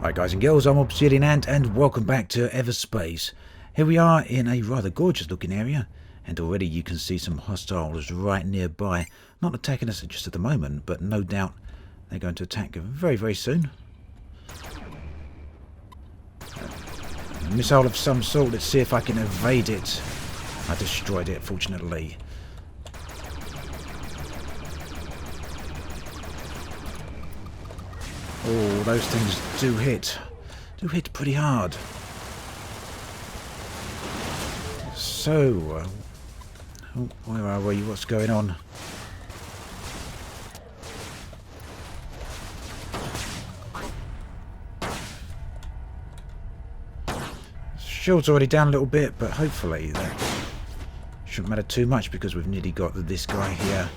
Hi guys and girls, I'm Obsidian Ant and welcome back to Everspace. Here we are in a rather gorgeous looking area, and already you can see some hostiles right nearby. Not attacking us just at the moment, but no doubt they're going to attack very, very soon. A missile of some sort, let's see if I can evade it. I destroyed it, fortunately. Oh, those things do hit pretty hard. So, where are we? What's going on? Shield's already down a little bit, but hopefully that shouldn't matter too much because we've nearly got this guy here.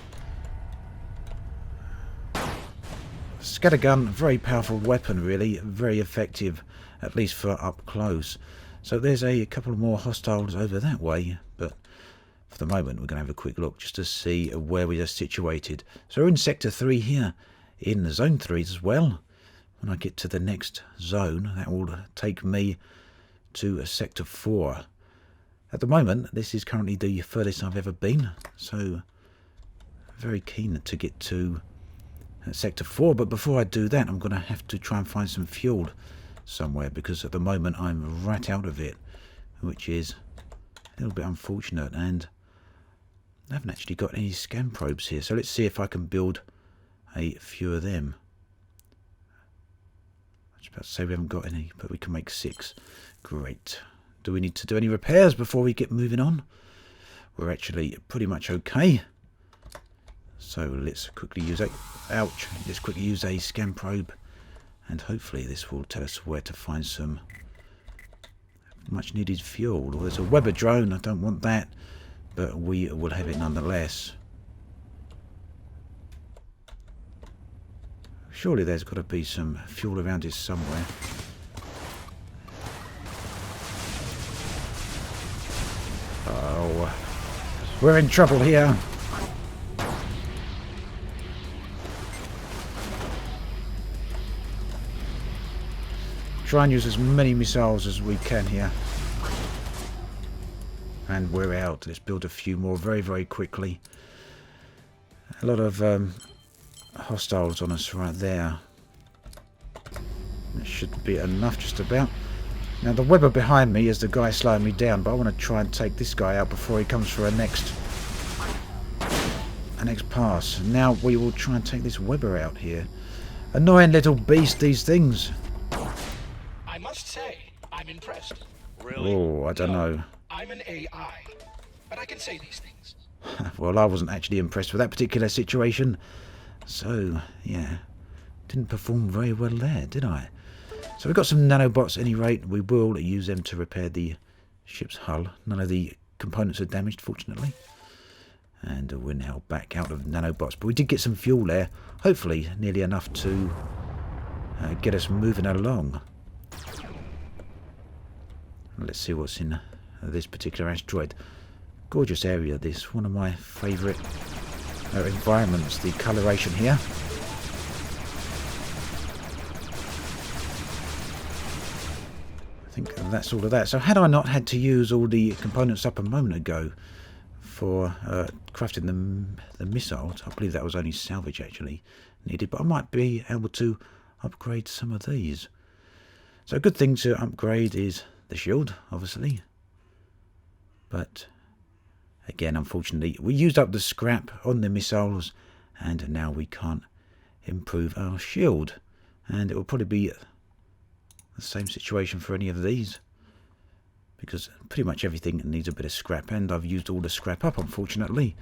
Scattergun, very powerful weapon really, very effective, at least for up close. So there's a couple more hostiles over that way, but for the moment we're going to have a quick look just to see where we are situated. So we're in Sector 3 here, in Zone 3 as well. When I get to the next zone, that will take me to Sector 4. At the moment, this is currently the furthest I've ever been, so very keen to get to Sector 4, but before I do that I'm going to have to try and find some fuel somewhere, because at the moment I'm right out of it, which is a little bit unfortunate, and I haven't actually got any scan probes here, so let's see if I can build a few of them. I was about to say we haven't got any, but we can make 6. Great. Do we need to do any repairs before we get moving on? We're actually pretty much okay. So let's quickly use a let's quickly use a scan probe, and hopefully this will tell us where to find some much needed fuel. Or there's a Weber drone, I don't want that, but we will have it nonetheless. Surely there's got to be some fuel around here somewhere. Oh, we're in trouble here. Try and use as many missiles as we can here. And we're out. Let's build a few more very, very quickly. A lot of hostiles on us right there. That should be enough just about. Now the Weber behind me is the guy slowing me down, but I want to try and take this guy out before he comes for a next pass. Now we will try and take this Weber out here. Annoying little beast, these things. I must say, I'm impressed. Really? Oh, I don't know. I'm an AI, but I can say these things. Well, I wasn't actually impressed with that particular situation. So, yeah, didn't perform very well there, did I? So we've got some nanobots at any rate. We will use them to repair the ship's hull. None of the components are damaged, fortunately. And we're now back out of nanobots. But we did get some fuel there. Hopefully, nearly enough to get us moving along. Let's see what's in this particular asteroid. Gorgeous area this. One of my favourite environments. The coloration here. I think that's all of that. So had I not had to use all the components up a moment ago for crafting the missiles, I believe that was only salvage actually needed, but I might be able to upgrade some of these. So a good thing to upgrade is the shield, obviously, but again, unfortunately, we used up the scrap on the missiles, and now we can't improve our shield, and it will probably be the same situation for any of these, because pretty much everything needs a bit of scrap, and I've used all the scrap up, unfortunately.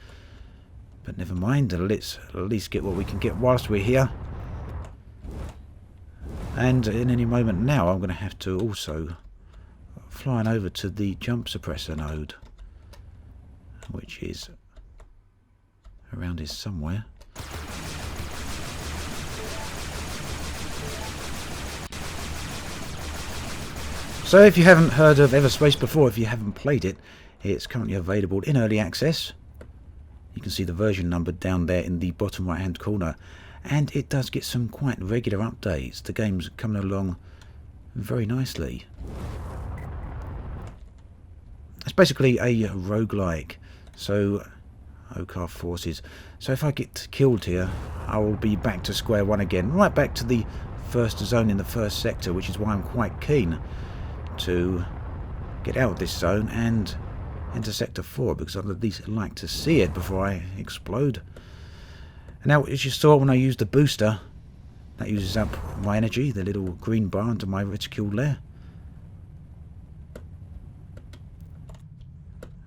But never mind, let's at least get what we can get whilst we're here. And in any moment now, I'm going to have to also flying over to the jump suppressor node, which is around here somewhere. So if you haven't heard of Everspace before, if you haven't played it, it's currently available in early access. You can see the version number down there in the bottom right hand corner, and it does get some quite regular updates. The game's coming along very nicely. It's basically a roguelike. So, Okar forces. So if I get killed here, I will be back to square one again. Right back to the first zone in the first sector, which is why I'm quite keen to get out of this zone and into Sector 4, because I'd at least like to see it before I explode. And now, as you saw when I used the booster, that uses up my energy, the little green bar under my reticule there.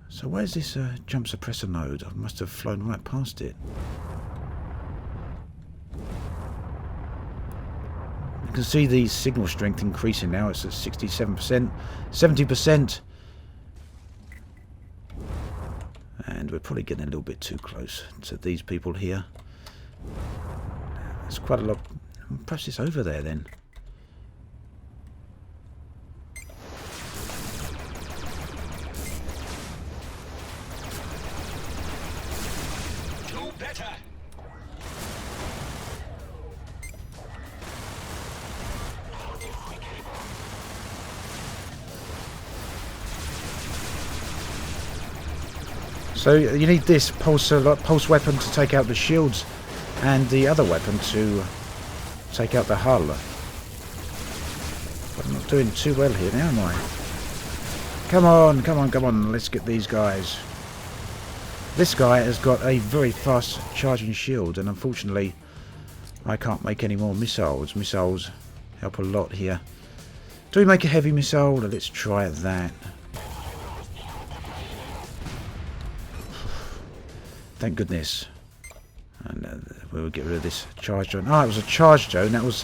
So where's this jump suppressor node? I must have flown right past it. You can see the signal strength increasing now. It's at 67%, 70%. And we're probably getting a little bit too close to these people here. There's quite a lot. Perhaps it's over there then. Do better. So you need this pulse weapon to take out the shields, and the other weapon to take out the hull. But I'm not doing too well here now, am I? Come on, come on, come on, let's get these guys. This guy has got a very fast charging shield, and unfortunately I can't make any more missiles. Missiles help a lot here. Do we make a heavy missile? Let's try that. Thank goodness. And we'll get rid of this charge zone. Oh, it was a charge zone. That was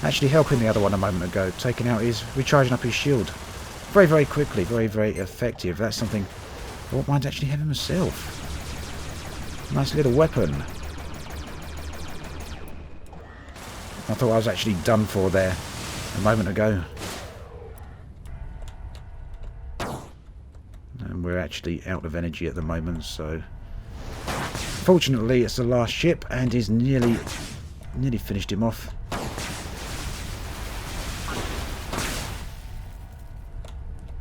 actually helping the other one a moment ago. Taking out his, recharging up his shield. Very, very quickly. Very, very effective. That's something I won't mind actually having myself. Nice little weapon. I thought I was actually done for there a moment ago. And we're actually out of energy at the moment, so... Fortunately, it's the last ship, and he's nearly finished him off.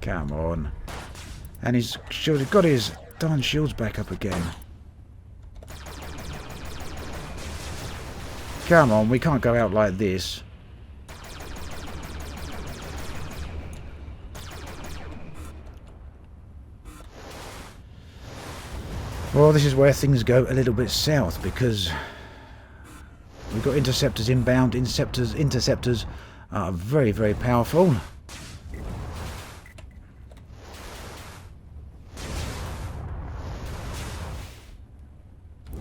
Come on. And he's got his darn shields back up again. Come on, we can't go out like this. Well, this is where things go a little bit south, because we've got interceptors inbound. Interceptors are very, very powerful.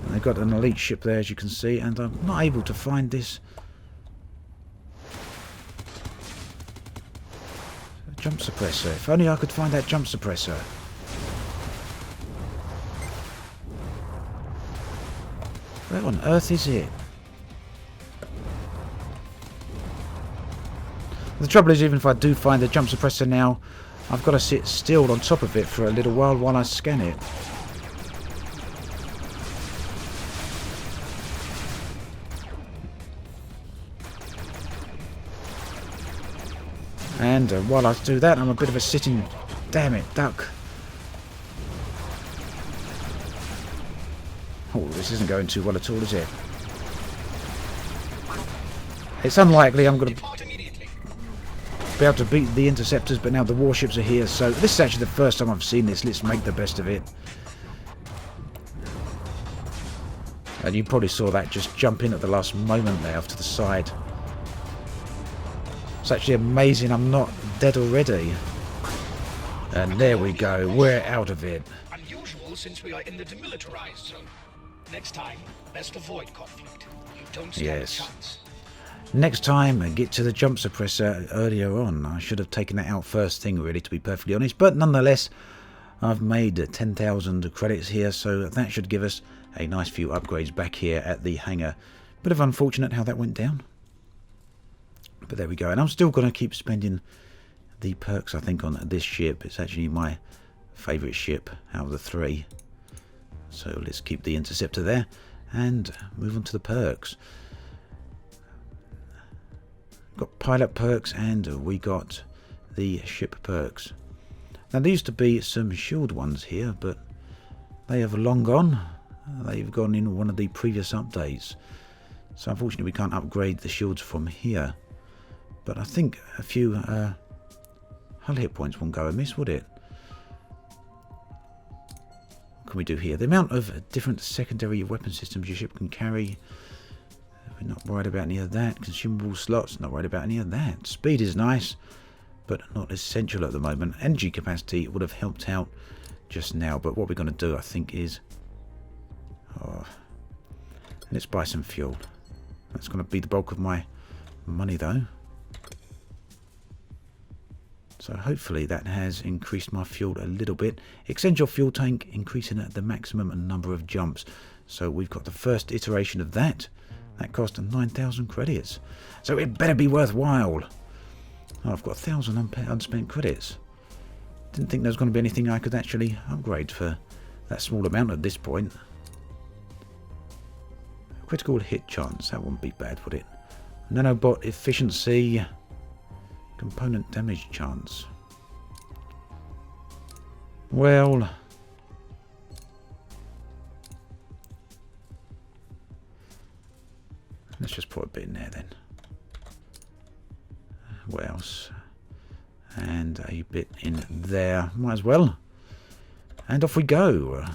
And they've got an elite ship there, as you can see, and I'm not able to find this jump suppressor. If only I could find that jump suppressor. Where on earth is it? The trouble is, even if I do find the jump suppressor now, I've got to sit still on top of it for a little while I scan it. And while I do that, I'm a bit of a sitting... Damn it, duck. Oh, this isn't going too well at all, is it? It's unlikely I'm going to be able to beat the interceptors, but now the warships are here, so this is actually the first time I've seen this. Let's make the best of it. And you probably saw that just jump in at the last moment there off to the side. It's actually amazing I'm not dead already. And there we go, we're out of it. Unusual since we are in the demilitarized zone. Next time, best avoid conflict. You don't stand a chance. Next time, get to the jump suppressor earlier on. I should have taken that out first thing, really, to be perfectly honest. But nonetheless, I've made 10,000 credits here, so that should give us a nice few upgrades back here at the hangar. Bit of unfortunate how that went down. But there we go. And I'm still going to keep spending the perks, I think, on this ship. It's actually my favourite ship out of the three. So let's keep the interceptor there and move on to the perks. Got pilot perks and we got the ship perks. Now there used to be some shield ones here, but they have long gone. They've gone in one of the previous updates. So unfortunately we can't upgrade the shields from here. But I think a few hull hit points won't go amiss, would it? What can we do here? The amount of different secondary weapon systems your ship can carry. We're not worried about any of that. Consumable slots, not worried about any of that. Speed is nice, but not essential at the moment. Energy capacity would have helped out just now, but what we're going to do, I think, is... let's buy some fuel. That's going to be the bulk of my money, though. So hopefully that has increased my fuel a little bit. Extend your fuel tank, increasing the maximum number of jumps. So we've got the first iteration of that. That cost 9,000 credits. So it better be worthwhile. Oh, I've got 1,000 unspent credits. Didn't think there was going to be anything I could actually upgrade for that small amount at this point. Critical hit chance, that wouldn't be bad, would it? Nanobot efficiency. Component damage chance. Well... let's just put a bit in there then. What else? And a bit in there. Might as well. And off we go.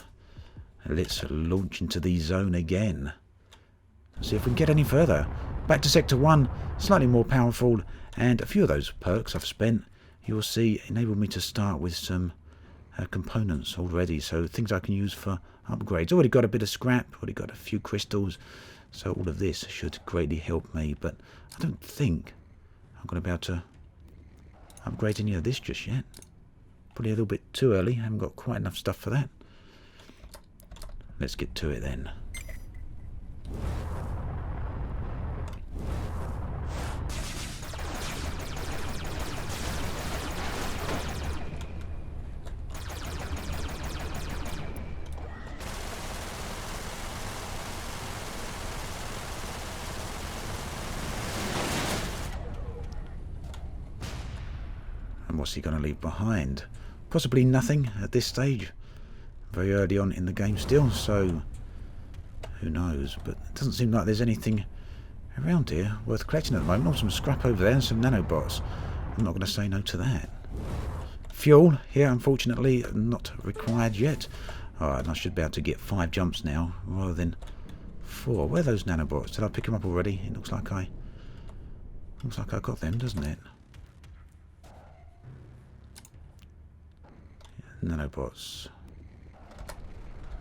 Let's launch into the zone again. See if we can get any further. Back to Sector 1. Slightly more powerful. And a few of those perks I've spent, you'll see, enable me to start with some components already. So things I can use for upgrades. Already got a bit of scrap. Already got a few crystals. So all of this should greatly help me, but I don't think I'm going to be able to upgrade any of this just yet. Probably a little bit too early. I haven't got quite enough stuff for that. Let's get to it then. What's he going to leave behind? Possibly nothing at this stage. Very early on in the game still, so who knows? But it doesn't seem like there's anything around here worth collecting at the moment. Some scrap over there and some nanobots. I'm not going to say no to that. Fuel here, unfortunately, not required yet. Alright, and I should be able to get 5 jumps now rather than 4. Where are those nanobots? Did I pick them up already? It looks like I got them, doesn't it? Nanobots.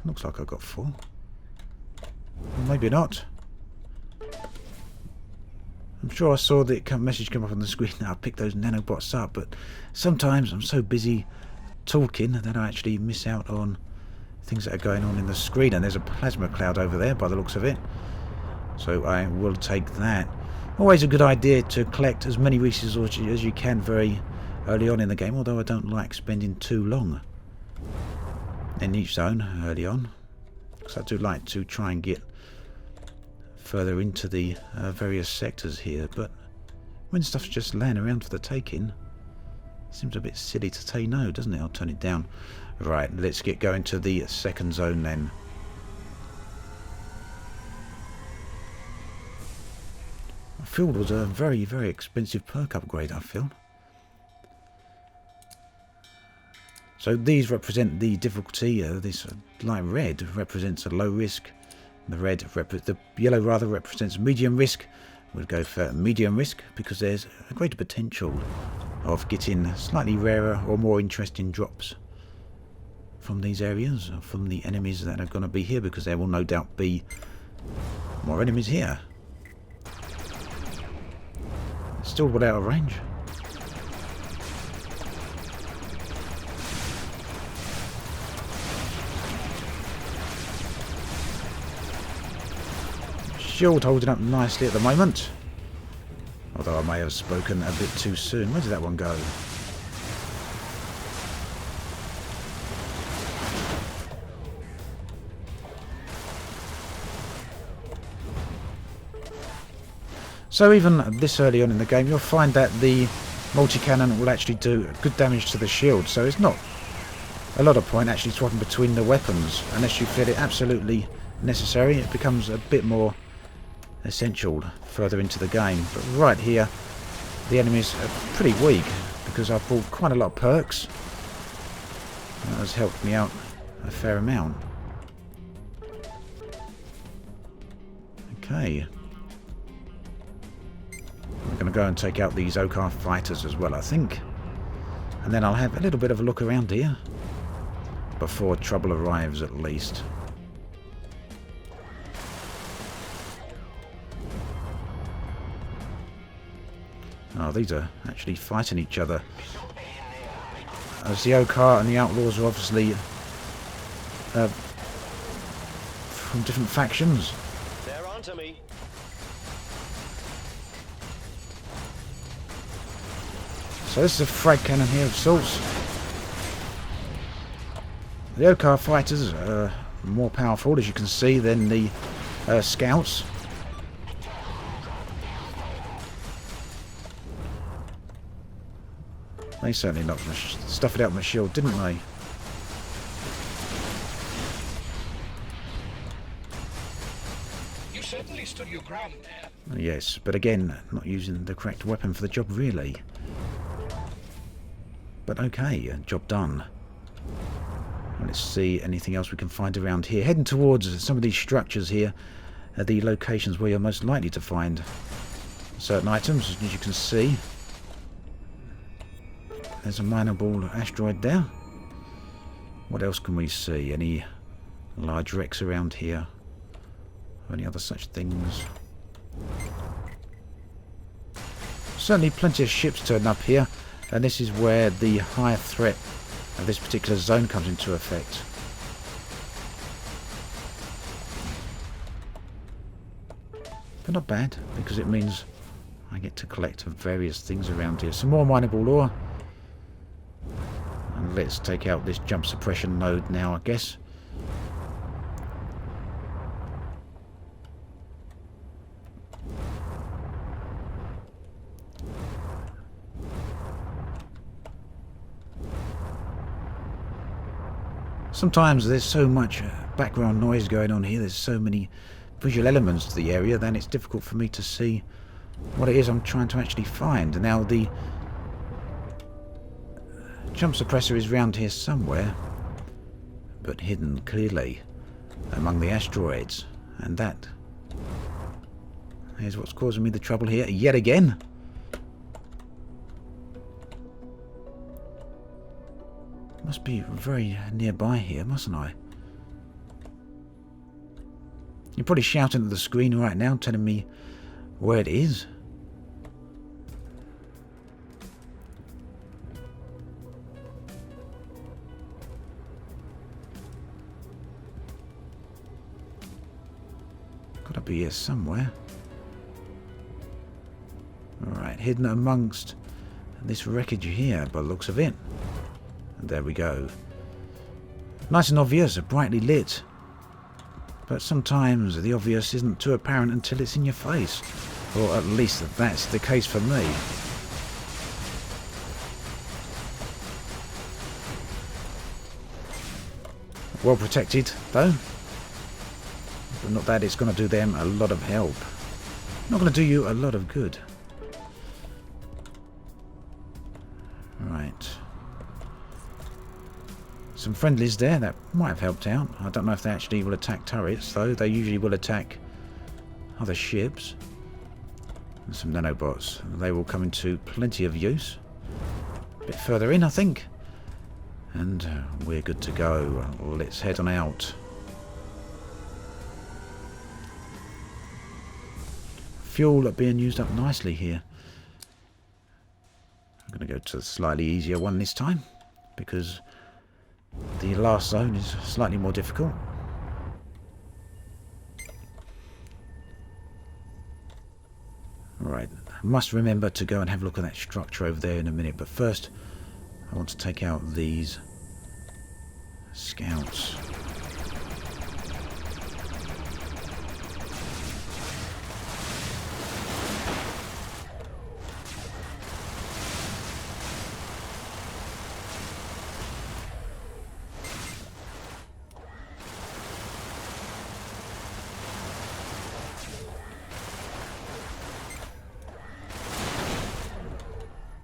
Looks like I got 4. Maybe not. I'm sure I saw the message come up on the screen that I picked those nanobots up, but sometimes I'm so busy talking that I actually miss out on things that are going on in the screen. And there's a plasma cloud over there by the looks of it. So I will take that. Always a good idea to collect as many resources as you can very early on in the game, although I don't like spending too long in each zone early on, because I do like to try and get further into the various sectors here, but when stuff's just laying around for the taking, it seems a bit silly to say no, doesn't it? I'll turn it down. Right, let's get going to the second zone then. Field was a very, very expensive perk upgrade, I feel. So these represent the difficulty. This light red represents a low risk. The yellow rather represents medium risk. We'll go for medium risk because there's a greater potential of getting slightly rarer or more interesting drops from these areas, from the enemies that are going to be here, because there will no doubt be more enemies here. Still well out of range. Shield holding up nicely at the moment. Although I may have spoken a bit too soon. Where did that one go? So even this early on in the game, you'll find that the multi-cannon will actually do good damage to the shield. So it's not a lot of point actually swapping between the weapons unless you feel it absolutely necessary. It becomes a bit more essential further into the game. But right here, the enemies are pretty weak because I've brought quite a lot of perks. That has helped me out a fair amount. Okay. I'm going to go and take out these Okar fighters as well, I think. And then I'll have a little bit of a look around here. Before trouble arrives, at least. Oh, these are actually fighting each other. As the Okar and the Outlaws are obviously from different factions. They're onto me. So this is a frag cannon here of sorts. The Okar fighters are more powerful, as you can see, than the scouts. They certainly knocked my stuff it out my shield, didn't they? You certainly stood your ground there. Yes, but again, not using the correct weapon for the job, really. But okay, job done. Let's see anything else we can find around here. Heading towards some of these structures here are the locations where you're most likely to find certain items, as you can see. There's a mineable asteroid there. What else can we see? Any large wrecks around here? Or any other such things? Certainly plenty of ships turn up here, and this is where the higher threat of this particular zone comes into effect. But not bad, because it means I get to collect various things around here. Some more mineable ore. And let's take out this jump suppression node now, I guess. Sometimes there's so much background noise going on here, there's so many visual elements to the area, then it's difficult for me to see what it is I'm trying to actually find. Now the jump suppressor is round here somewhere, but hidden clearly among the asteroids, and that is what's causing me the trouble here yet again. Must be very nearby here, mustn't I? You're probably shouting at the screen right now, telling me where it is. Gotta be here somewhere. Alright, hidden amongst this wreckage here, by the looks of it. And there we go. Nice and obvious, brightly lit. But sometimes the obvious isn't too apparent until it's in your face. Or at least that's the case for me. Well protected, though. But not that it's going to do them a lot of help. Not going to do you a lot of good. Right. Some friendlies there that might have helped out. I don't know if they actually will attack turrets, though. They usually will attack other ships. And some nanobots. They will come into plenty of use. A bit further in, I think. And we're good to go. Let's head on out. Fuel being used up nicely here. I'm going to go to the slightly easier one this time, because the last zone is slightly more difficult. Alright, I must remember to go and have a look at that structure over there in a minute, but first I want to take out these scouts.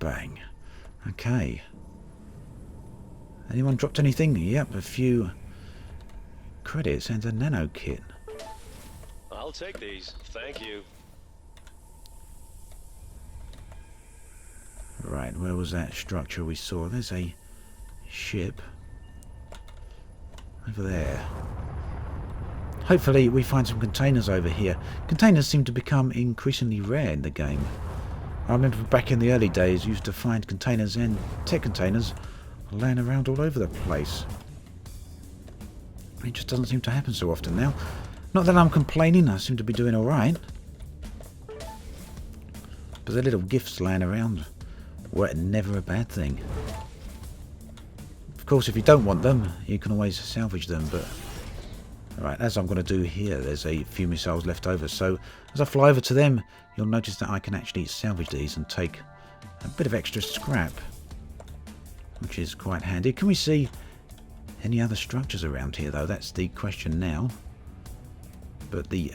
Bang. Okay. Anyone dropped anything? Yep, a few credits and a nano kit. I'll take these, thank you. Right, where was that structure we saw? There's a ship over there. Hopefully we find some containers over here. Containers seem to become increasingly rare in the game. I remember back in the early days you used to find containers and tech containers laying around all over the place. It just doesn't seem to happen so often now. Not that I'm complaining, I seem to be doing alright. But the little gifts laying around were never a bad thing. Of course, if you don't want them, you can always salvage them, but... Alright, as I'm going to do here, there's a few missiles left over, so as I fly over to them, you'll notice that I can actually salvage these and take a bit of extra scrap, which is quite handy. Can we see any other structures around here, though? That's the question now. But the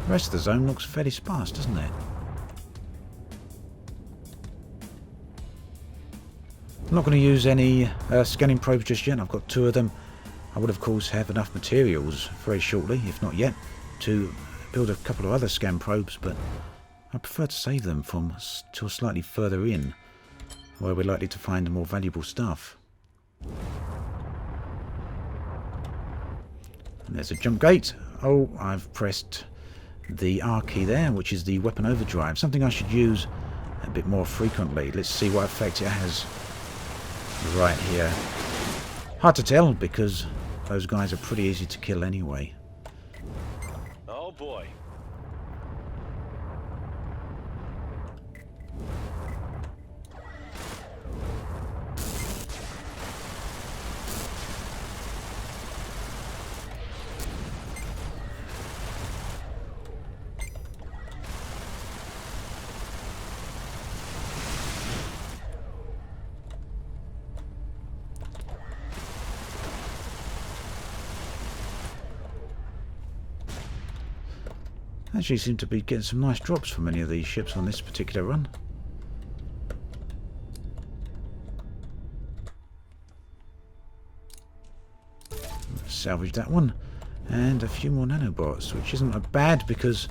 rest of the zone looks fairly sparse, doesn't it? I'm not going to use any scanning probes just yet. I've got 2 of them. I would, of course, have enough materials very shortly, if not yet, to build a couple of other scan probes, but I prefer to save them till slightly further in, where we're likely to find more valuable stuff. And there's a jump gate. Oh, I've pressed the R key there, which is the weapon overdrive, something I should use a bit more frequently. Let's see what effect it has right here. Hard to tell, because those guys are pretty easy to kill anyway. Oh boy. Actually seem to be getting some nice drops from many of these ships on this particular run. Salvage that one. And a few more nanobots, which isn't bad because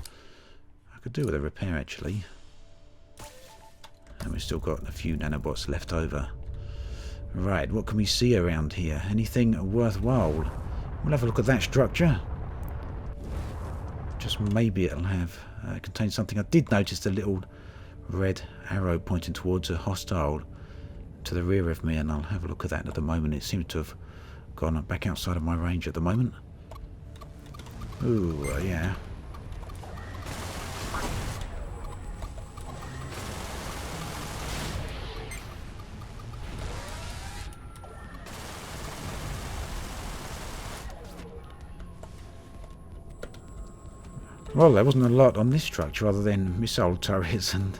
I could do with a repair actually. And we've still got a few nanobots left over. Right, what can we see around here? Anything worthwhile? We'll have a look at that structure. Just maybe it'll have contain something. I did notice the little red arrow pointing towards a hostile to the rear of me, and I'll have a look at that at the moment. It seems to have gone back outside of my range at the moment. Ooh, yeah. Well, there wasn't a lot on this structure other than missile turrets, and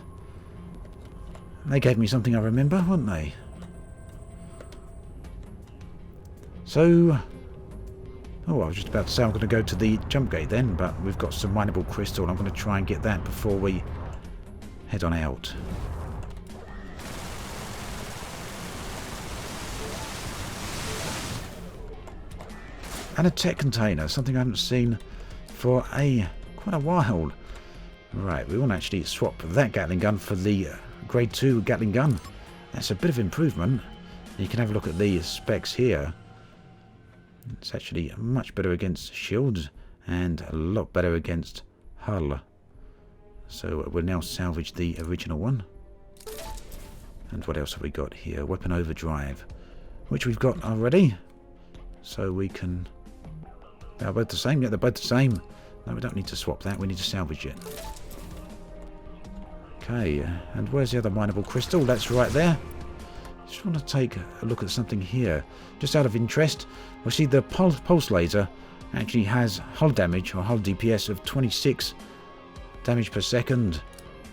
they gave me something I remember, weren't they? So, oh, I was just about to say I'm going to go to the jump gate then, but we've got some mineable crystal. I'm going to try and get that before we head on out. And a tech container, something I haven't seen for quite a while. Right, we want to actually swap that Gatling gun for the grade 2 Gatling gun. That's a bit of improvement. You can have a look at the specs here. It's actually much better against shields and a lot better against hull. So we'll now salvage the original one. And what else have we got here? Weapon overdrive, which we've got already. So we can... They're both the same? Yeah, they're both the same. No, we don't need to swap that. We need to salvage it. Okay, and where's the other mineable crystal? That's right there. Just want to take a look at something here. Just out of interest, we see the pulse laser actually has hull damage, or hull DPS, of 26 damage per second.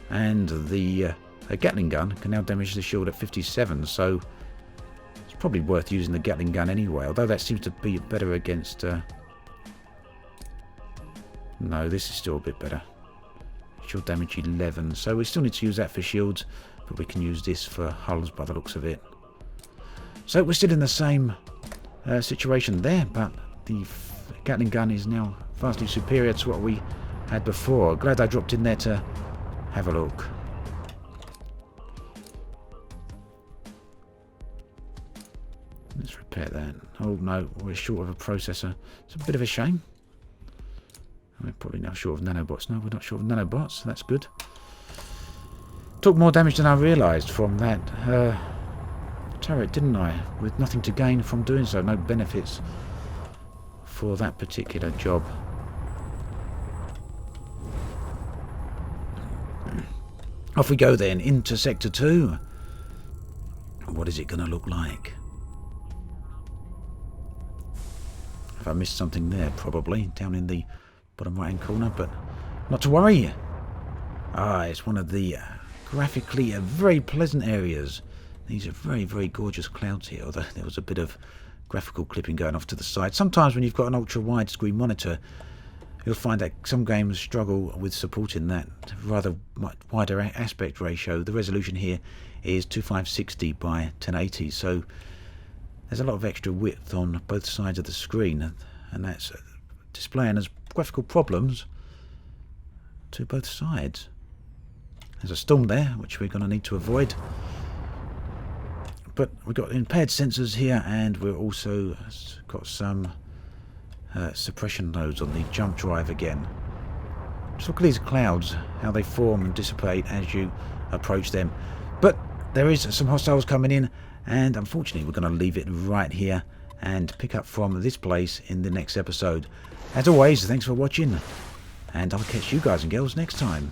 And the Gatling gun can now damage the shield at 57, so it's probably worth using the Gatling gun anyway, although that seems to be better against... No, this is still a bit better. Shield damage 11, so we still need to use that for shields. but we can use this for hulls by the looks of it. So we're still in the same situation there, but the Gatling gun is now vastly superior to what we had before. Glad I dropped in there to have a look. Let's repair that. Oh no, we're short of a processor. It's a bit of a shame. We're probably now short of nanobots. No, we're not short of nanobots, so that's good. Took more damage than I realised from that turret, didn't I? With nothing to gain from doing so, no benefits for that particular job. Off we go then, into Sector 2. What is it going to look like? Have I missed something there? Probably, down in the bottom right hand corner, but not to worry. It's one of the graphically very pleasant areas. These are very, very gorgeous clouds here, although there was a bit of graphical clipping going off to the side. Sometimes when you've got an ultra-wide screen monitor, you'll find that some games struggle with supporting that rather wider aspect ratio. The resolution here is 2560 by 1080, so there's a lot of extra width on both sides of the screen, and that's displaying as graphical problems to both sides. There's a storm there, which we're going to need to avoid. But we've got impaired sensors here, and we've also got some suppression nodes on the jump drive again. Just look at these clouds, how they form and dissipate as you approach them. But there is some hostiles coming in, and unfortunately we're going to leave it right here and pick up from this place in the next episode. As always, thanks for watching, and I'll catch you guys and girls next time.